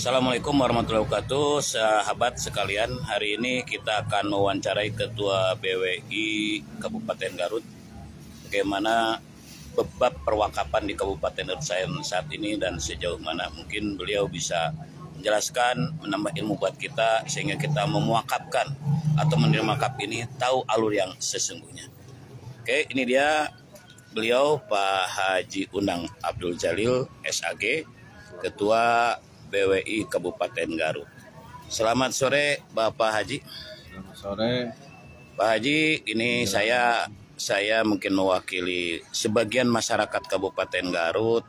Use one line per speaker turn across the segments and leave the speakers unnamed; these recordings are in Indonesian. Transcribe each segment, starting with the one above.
Assalamualaikum warahmatullahi wabarakatuh, sahabat sekalian. Hari ini kita akan mewawancarai Ketua BWI Kabupaten Garut bagaimana bab perwakapan di Kabupaten Garut saat ini dan sejauh mana mungkin beliau bisa menjelaskan, menambah ilmu buat kita sehingga kita memuakapkan atau menerima wakaf ini tahu alur yang sesungguhnya. Oke, ini dia beliau Pak Haji Unang Abdul Jalil SAG, Ketua BWI Kabupaten Garut. Selamat sore Bapak Haji.
Selamat sore
Pak Haji, ini saya mungkin mewakili sebagian masyarakat Kabupaten Garut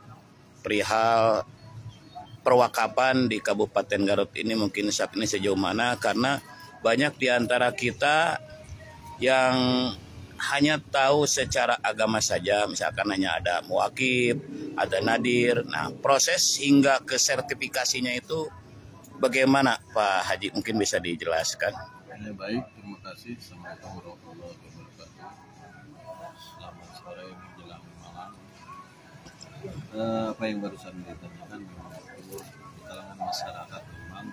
perihal perwakapan di Kabupaten Garut ini mungkin saat ini sejauh mana, karena banyak di antara kita yang hanya tahu secara agama saja, misalkan hanya ada muwakif, ada nadir. Nah, proses hingga ke sertifikasinya itu bagaimana Pak Haji, mungkin bisa dijelaskan?
Ya, baik, terima kasih. Assalamualaikum warahmatullahi wabarakatuh. Selamat sore menjelang malam. Apa yang barusan ditanyakan memang itu di kalangan masyarakat memang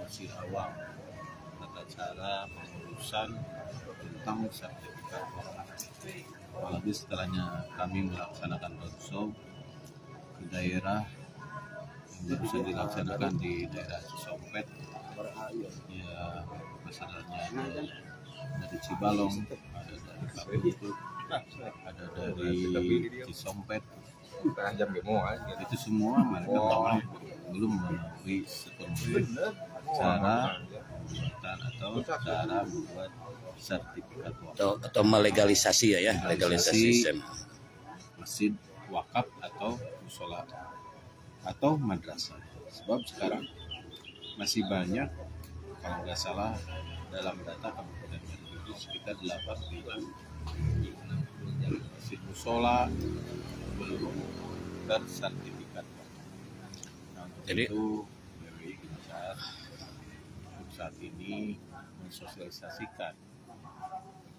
masih awam tata cara pengurusan tentang sertifikat wakaf. Apalagi setelahnya kami melaksanakan roadshow ke daerah yang barusan dilaksanakan di daerah Cisompet, ya masalahnya ada dari Cibalong, ada dari Kabupaten, ada dari Cisompet. Itu semua mereka belum mengetahui sepenuhnya cara membuat sertifikat wakaf
atau melegalisasi legalisasi
masjid wakaf atau musola atau madrasah. Sebab sekarang masih banyak, kalau nggak salah dalam data Kabupaten Garut itu sekitar 8 masjid musola belum bersertifikat wakaf. Nah,
jadi
itu BWI saat ini mensosialisasikan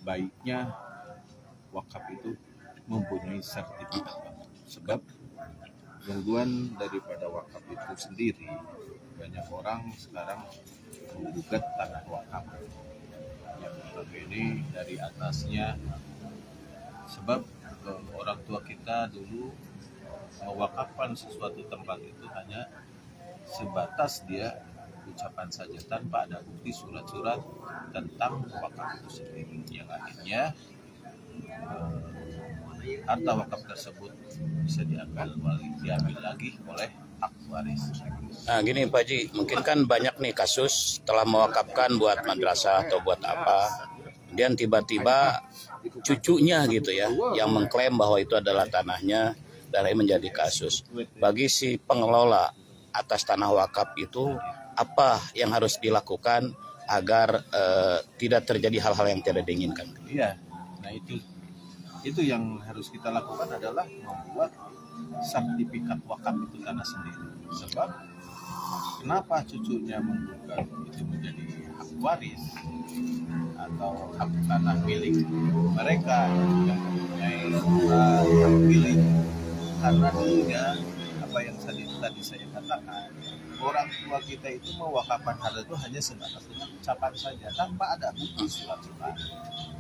baiknya wakaf itu mempunyai sertifikat wakaf. Sebab gangguan daripada wakaf itu sendiri, banyak orang sekarang menggugat tanah wakaf yang notabene dari atasnya. Sebab orang tua kita dulu mewakafkan sesuatu tempat itu hanya sebatas dia ucapan saja tanpa ada bukti surat-surat tentang wakaf itu sendiri, yang akhirnya harta wakaf tersebut bisa diambil lagi oleh hak waris.
Nah gini Pak Haji, mungkin kan banyak nih kasus telah mewakafkan buat madrasah atau buat apa, kemudian tiba-tiba cucunya gitu ya yang mengklaim bahwa itu adalah tanahnya, dan ini menjadi kasus. Bagi si pengelola atas tanah wakaf itu, apa yang harus dilakukan agar tidak terjadi hal-hal yang tidak diinginkan?
Iya, nah itu yang harus kita lakukan adalah membuat sertifikat wakaf itu tanah sendiri. Sebab kenapa cucunya menggugat itu menjadi hak waris atau hak tanah milik mereka yang mempunyai hak milik, karena dulunya apa yang tadi saya katakan, orang tua kita itu mewakafkan harta itu hanya sebatas dengan ucapan saja tanpa ada bukti surat-surat.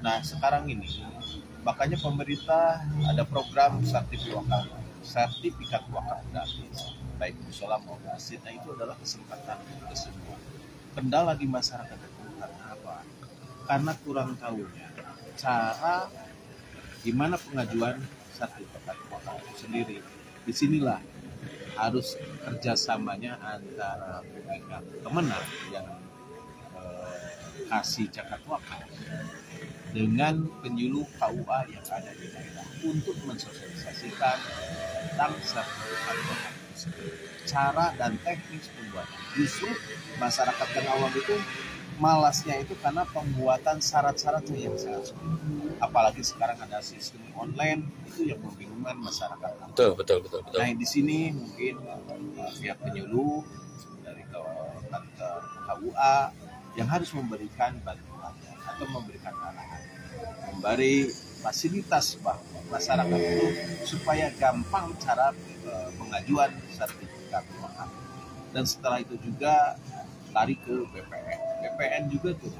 Nah sekarang ini makanya pemerintah ada program sertifikat wakaf gratis, baik musola maupun masjid. Nah itu adalah kesempatan untuk semua. Kendala di masyarakat itu karena apa? Karena kurang tahunya cara gimana pengajuan sertifikat wakaf itu sendiri. Disinilah harus kerjasamanya antara pihak kemenang yang kasih zakat wakaf dengan penyuluh KUA yang ada di daerah untuk mensosialisasikan tentang sertifikat wakaf tersebut. Cara dan teknis pembuatan. Justru masyarakat yang awam itu malasnya itu karena pembuatan syarat-syaratnya yang sangat sulit. Apalagi sekarang ada sistem online, itu yang membingungkan masyarakat.
Betul.
Nah di sini mungkin pihak penyuluh dari kantor KUA yang harus memberikan bantuan atau memberikan arahan, memberi fasilitas bahwa masyarakat itu supaya gampang cara pengajuan sertifikat wakaf. dan setelah itu juga lari ke BPN. BPN juga tuh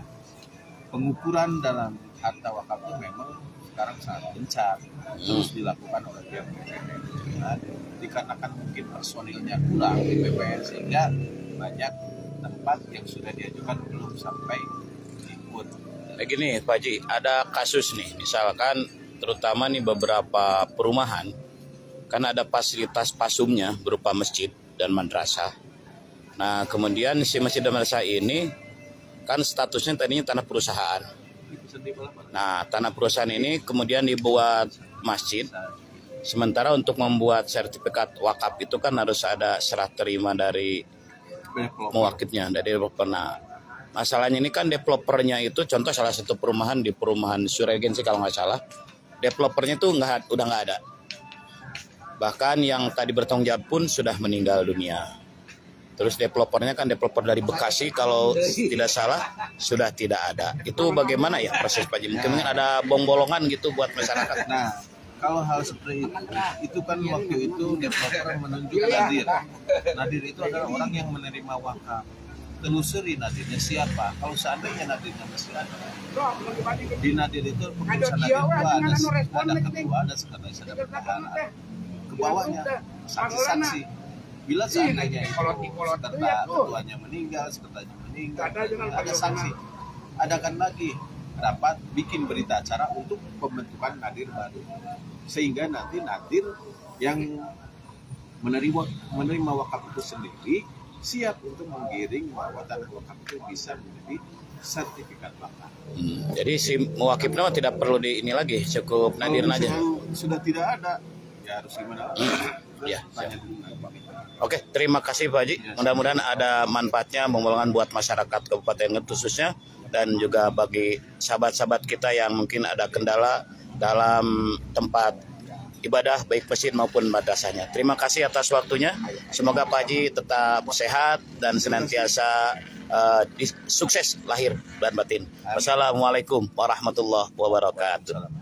pengukuran dalam harta wakaf itu memang sekarang sangat gencar, terus dilakukan oleh pihak BPN. Nah, dikarenakan mungkin personilnya kurang di BPN sehingga banyak tempat yang sudah diajukan belum sampai ikut.
Gini Pak Haji, ada kasus nih, misalkan terutama nih beberapa perumahan, kan ada fasilitas pasumnya berupa masjid dan madrasah. Nah kemudian si masjid dan madrasah ini kan statusnya tadinya tanah perusahaan. Nah tanah perusahaan ini kemudian dibuat masjid. Sementara untuk membuat sertifikat wakaf itu kan harus ada serah terima dari mewakilnya, dari developer. Nah masalahnya ini kan developernya itu, contoh salah satu perumahan di perumahan Suregensi kalau nggak salah, developernya itu udah nggak ada. Bahkan yang tadi bertanggung jawab pun sudah meninggal dunia. Terus developernya kan developer dari Bekasi kalau tidak salah sudah tidak ada. Itu bagaimana ya proses Pak Haji? Mungkin ada bolongan gitu buat masyarakat.
Nah, kalau hal seperti itu kan waktu itu developer menunjuk nadir. Nadir itu adalah orang yang menerima wakaf. Telusuri nadirnya siapa. Kalau seandainya nadirnya masih ada, di nadir itu pengurusan nadir itu ada ketua, ada sekretaris, ada bendahara. Kebawahnya saksi-saksi. Bila seandainya itu ketuanya meninggal, sekretarinya meninggal, ada saksi. Adakan lagi rapat bikin berita acara untuk pembentukan nadir baru, sehingga nanti nadir yang menerima wakaf itu sendiri siap untuk menggiring bahwa tanah wakaf itu bisa menjadi sertifikat wakaf.
Jadi si mewakifnya tidak perlu di ini lagi, cukup nadir aja.
Sudah tidak ada, ya harus gimana?
Ya. Oke, terima kasih Pak Haji. Mudah-mudahan ada manfaatnya membolongan buat masyarakat Kabupaten Nganjuk khususnya, dan juga bagi sahabat-sahabat kita yang mungkin ada kendala dalam tempat ibadah baik masjid maupun madrasahnya. Terima kasih atas waktunya. Semoga Pak Haji tetap sehat dan senantiasa sukses lahir dan batin. Wassalamualaikum warahmatullahi wabarakatuh.